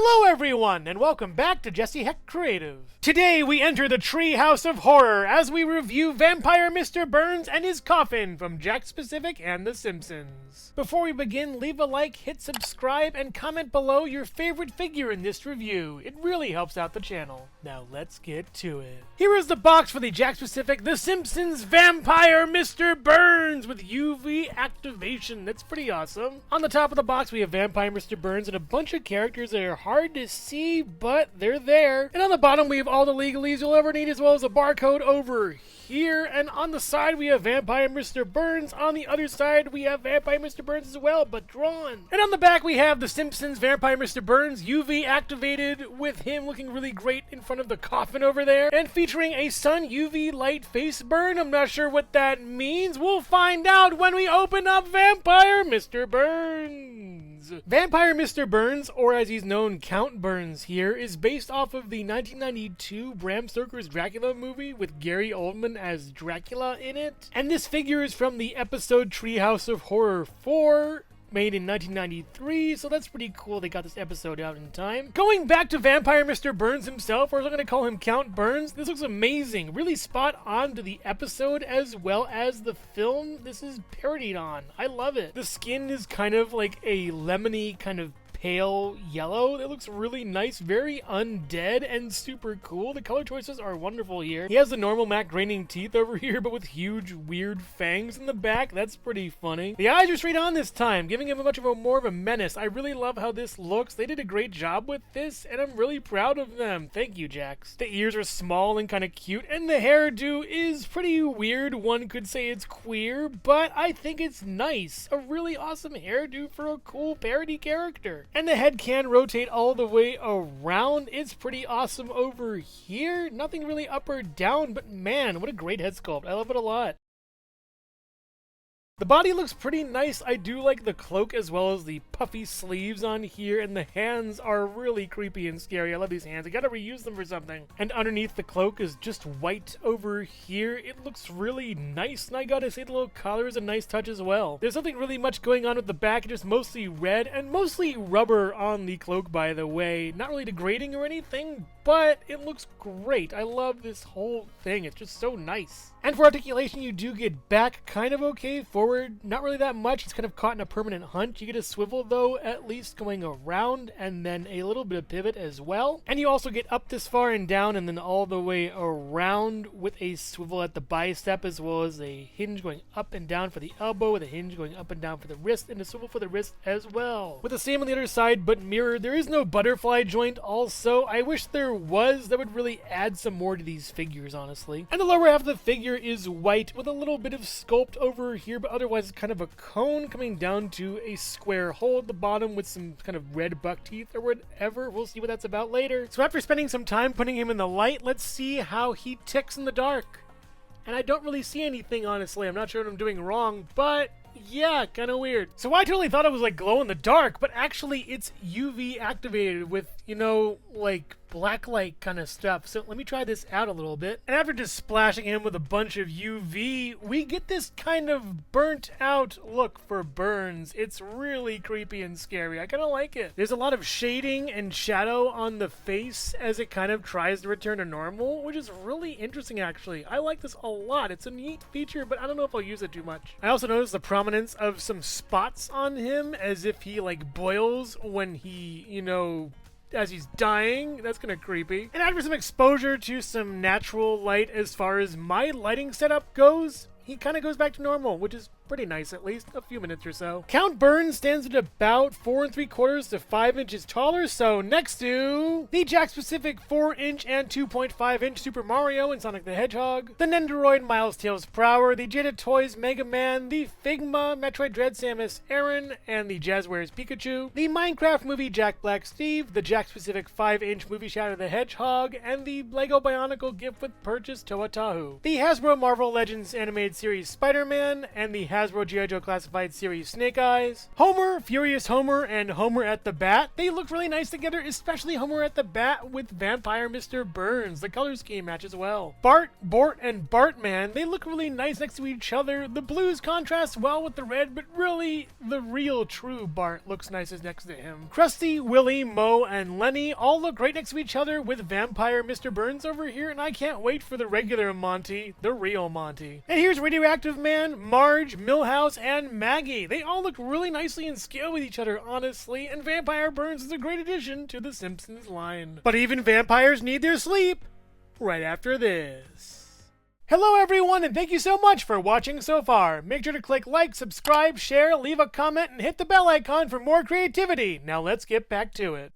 Hello everyone, and welcome back to Jesse Hecht Creative. Today we enter the Treehouse of Horror as we review Vampire Mr. Burns and his Coffin from Jakks and The Simpsons. Before we begin, leave a like, hit subscribe, and comment below your favorite figure in this review. It really helps out the channel. Now let's get to it. Here is the box for the Jakks The Simpsons Vampire Mr. Burns with UV activation. That's pretty awesome. On the top of the box we have Vampire Mr. Burns and a bunch of characters that are hard to see, but they're there. And on the bottom we have all the legalese you'll ever need, as well as a barcode over here. And on the side we have Vampire Mr. Burns. On the other side we have Vampire Mr. Burns as well, but drawn. And on the back we have the Simpsons Vampire Mr. Burns UV activated, with him looking really great in front of the coffin over there, and featuring a sun UV light face burn. I'm not sure what that means. We'll find out when we open up Vampire Mr. Burns. Vampire Mr. Burns, or as he's known, Count Burns here, is based off of the 1992 Bram Stoker's Dracula movie with Gary Oldman as Dracula in it. And this figure is from the episode Treehouse of Horror 4, made in 1993, so that's pretty cool they got this episode out in time. Going back to Vampire Mr. Burns himself, or as I'm going to call him, Count Burns, this looks amazing. Really spot on to the episode as well as the film this is parodied on. I love it. The skin is kind of like a lemony kind of pale yellow. It looks really nice, very undead, and super cool. The color choices are wonderful here. He has the normal Mac graining teeth over here, but with huge, weird fangs in the back. That's pretty funny. The eyes are straight on this time, giving him more of a menace. I really love how this looks. They did a great job with this, and I'm really proud of them. Thank you, Jakks. The ears are small and kind of cute, and the hairdo is pretty weird. One could say it's queer, but I think it's nice. A really awesome hairdo for a cool parody character. And the head can rotate all the way around. It's pretty awesome over here. Nothing really up or down, but man, what a great head sculpt. I love it a lot. The body looks pretty nice. I do like the cloak as well as the puffy sleeves on here, and the hands are really creepy and scary. I love these hands. I gotta reuse them for something. And underneath the cloak is just white over here. It looks really nice, and I gotta say the little collar is a nice touch as well. There's nothing really much going on with the back, just mostly red and mostly rubber on the cloak, by the way. Not really degrading or anything, but it looks great. I love this whole thing. It's just so nice. And for articulation, you do get back kind of okay, forward not really that much. It's kind of caught in a permanent hunch. You get a swivel though, at least going around, and then a little bit of pivot as well. And you also get up this far and down and then all the way around with a swivel at the bicep, as well as a hinge going up and down for the elbow, with a hinge going up and down for the wrist, and a swivel for the wrist as well. With the same on the other side, but mirrored. There is no butterfly joint also. I wish there was. That would really add some more to these figures, honestly. And the lower half of the figure is white with a little bit of sculpt over here, but otherwise it's kind of a cone coming down to a square hole at the bottom with some kind of red buck teeth or whatever. We'll see what that's about later. So after spending some time putting him in the light, let's see how he ticks in the dark. And I don't really see anything, honestly. I'm not sure what I'm doing wrong, but yeah, kind of weird. So I totally thought it was like glow in the dark, but actually it's UV activated with, you know, like black light kind of stuff. So let me try this out a little bit. And after just splashing him with a bunch of UV, we get this kind of burnt out look for Burns. It's really creepy and scary. I kind of like it. There's a lot of shading and shadow on the face as it kind of tries to return to normal, which is really interesting actually. I like this a lot. It's a neat feature, but I don't know if I'll use it too much. I also noticed the prominence of some spots on him, as if he like boils when he, you know, as he's dying. That's kind of creepy. And after some exposure to some natural light as far as my lighting setup goes, he kind of goes back to normal, which is pretty nice, at least a few minutes or so. Count Burns stands at about 4 3/4 to 5 inches taller, so next to the Jakks 4-inch and 2.5-inch Super Mario and Sonic the Hedgehog, the Nendoroid Miles Tails Prower, the Jada Toys Mega Man, the Figma Metroid Dread Samus Aran, and the Jazzwares Pikachu, the Minecraft movie Jack Black Steve, the Jakks 5-inch movie Shadow the Hedgehog, and the Lego Bionicle gift with purchase Toa Tahu, the Hasbro Marvel Legends animated series Spider-Man, and the Hasbro Hasbro G.I. Joe Classified Series Snake Eyes. Homer, Furious Homer, and Homer at the Bat. They look really nice together, especially Homer at the Bat with Vampire Mr. Burns. The color scheme matches well. Bart, Bort, and Bartman, they look really nice next to each other. The blues contrast well with the red, but really, the real true Bart looks nicest next to him. Krusty, Willie, Moe, and Lenny all look great next to each other with Vampire Mr. Burns over here, and I can't wait for the regular Monty, the real Monty. And here's Radioactive Man, Marge, Milhouse, and Maggie. They all look really nicely in scale with each other, honestly, and Vampire Burns is a great addition to the Simpsons line. But even vampires need their sleep right after this. Hello everyone, and thank you so much for watching so far. Make sure to click like, subscribe, share, leave a comment, and hit the bell icon for more creativity. Now let's get back to it.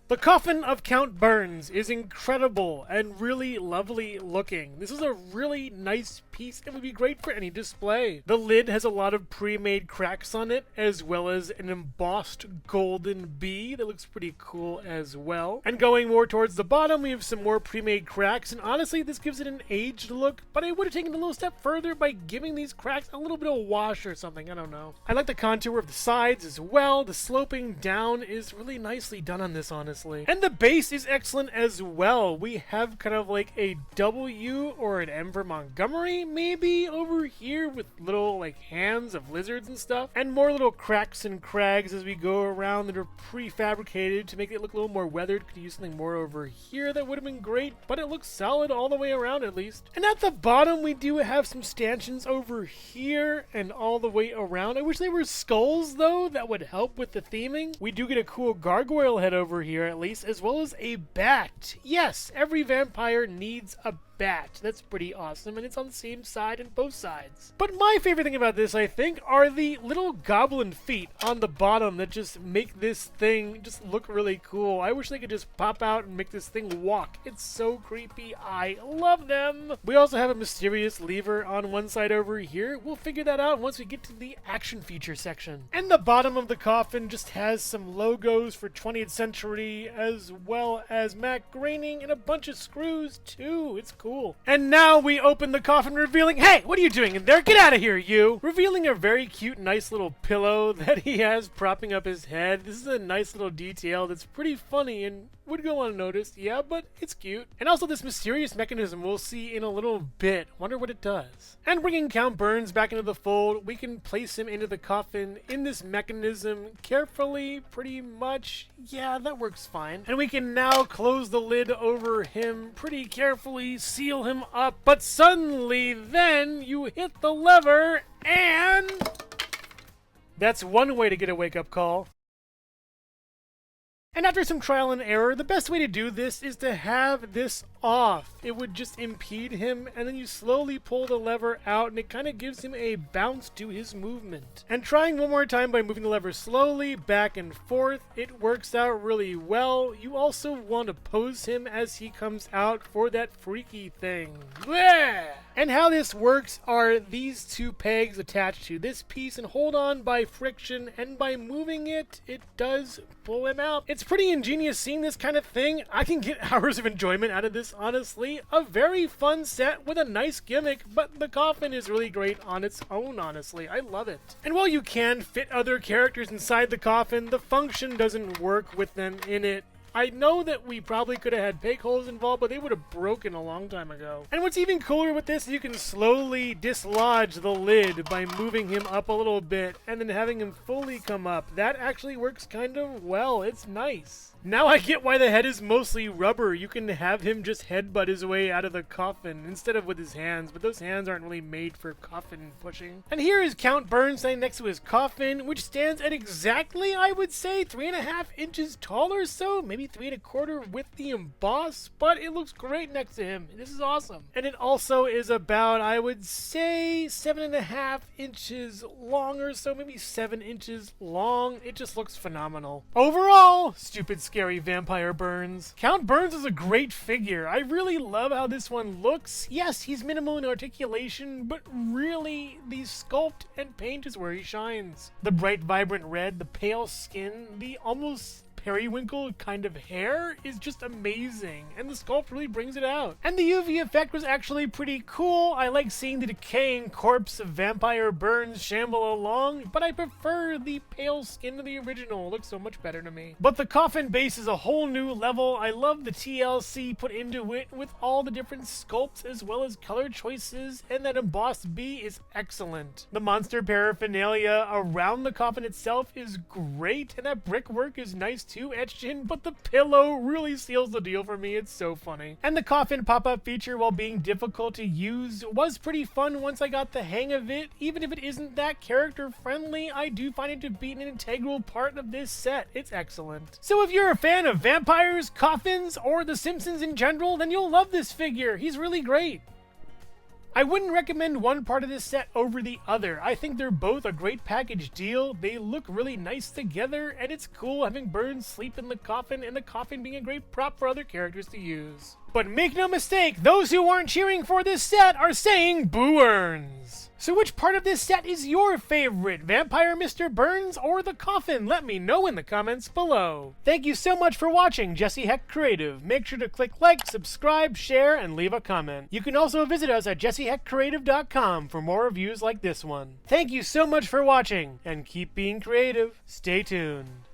The Coffin of Count Burns is incredible and really lovely looking. This is a really nice piece and would be great for any display. The lid has a lot of pre-made cracks on it, as well as an embossed golden bee that looks pretty cool as well. And going more towards the bottom, we have some more pre-made cracks, and honestly this gives it an aged look, but I would have taken it a little step further by giving these cracks a little bit of wash or something, I don't know. I like the contour of the sides as well. The sloping down is really nicely done on this, honestly. And the base is excellent as well. We have kind of like a W or an M for Montgomery, maybe, over here with little like hands of lizards and stuff. And more little cracks and crags as we go around that are prefabricated to make it look a little more weathered. Could use something more over here that would have been great, but it looks solid all the way around at least. And at the bottom we do have some stanchions over here and all the way around. I wish they were skulls though, that would help with the theming. We do get a cool gargoyle head over here at least, as well as a bat. Yes, every vampire needs a bat. That's pretty awesome, and it's on the same side and both sides. But my favorite thing about this, I think, are the little goblin feet on the bottom that just make this thing just look really cool. I wish they could just pop out and make this thing walk. It's so creepy. I love them. We also have a mysterious lever on one side over here. We'll figure that out once we get to the action feature section. And the bottom of the coffin just has some logos for 20th century, as well as Matt Groening and a bunch of screws too. It's cool. And now we open the coffin revealing, hey, what are you doing in there? Get out of here, you! Revealing a very cute, nice little pillow that he has propping up his head. This is a nice little detail that's pretty funny and would go unnoticed, yeah, but it's cute. And also this mysterious mechanism we'll see in a little bit. Wonder what it does. And bringing Count Burns back into the fold, we can place him into the coffin in this mechanism carefully, pretty much. Yeah, that works fine. And we can now close the lid over him pretty carefully, seal him up, but suddenly then you hit the lever and that's one way to get a wake-up call. And after some trial and error, the best way to do this is to have this off. It would just impede him, and then you slowly pull the lever out, and it kind of gives him a bounce to his movement. And trying one more time by moving the lever slowly back and forth, it works out really well. You also want to pose him as he comes out for that freaky thing. Bleh! And how this works are these two pegs attached to this piece and hold on by friction, and by moving it, it does pull him out. It's pretty ingenious seeing this kind of thing. I can get hours of enjoyment out of this, honestly. A very fun set with a nice gimmick, but the coffin is really great on its own, honestly. I love it. And while you can fit other characters inside the coffin, the function doesn't work with them in it. I know that we probably could have had peg holes involved, but they would have broken a long time ago. And what's even cooler with this is you can slowly dislodge the lid by moving him up a little bit and then having him fully come up. That actually works kind of well. It's nice. Now I get why the head is mostly rubber. You can have him just headbutt his way out of the coffin instead of with his hands, but those hands aren't really made for coffin pushing. And here is Count Burns standing next to his coffin, which stands at exactly, I would say, 3.5 inches tall or so, maybe 3.25 with the emboss, but it looks great next to him. This is awesome. And it also is about, I would say, 7.5 inches long or so, maybe 7 inches long. It just looks phenomenal. Overall, stupid scary Vampire Burns. Count Burns is a great figure. I really love how this one looks. Yes, he's minimal in articulation, but really, the sculpt and paint is where he shines. The bright, vibrant red, the pale skin, the almost periwinkle kind of hair is just amazing, and the sculpt really brings it out. And the UV effect was actually pretty cool. I like seeing the decaying corpse of Vampire Burns shamble along, but I prefer the pale skin of the original. It looks so much better to me. But the Coffin base is a whole new level. I love the TLC put into it with all the different sculpts as well as color choices, and that embossed B is excellent. The monster paraphernalia around the coffin itself is great, and that brickwork is nice too, etched in, but the pillow really seals the deal for me. It's so funny. And the coffin pop-up feature, while being difficult to use, was pretty fun once I got the hang of it. Even if it isn't that character friendly, I do find it to be an integral part of this set. It's excellent. So if you're a fan of vampires, coffins, or the Simpsons in general, then you'll love this figure. He's really great. I wouldn't recommend one part of this set over the other. I think they're both a great package deal. They look really nice together, and it's cool having Burns sleep in the coffin and the coffin being a great prop for other characters to use. But make no mistake, those who aren't cheering for this set are saying Boo Earns. So which part of this set is your favorite? Vampire Mr. Burns or the coffin? Let me know in the comments below. Thank you so much for watching Jesse Hecht Creative. Make sure to click like, subscribe, share, and leave a comment. You can also visit us at jessehechtcreative.com for more reviews like this one. Thank you so much for watching, and keep being creative. Stay tuned.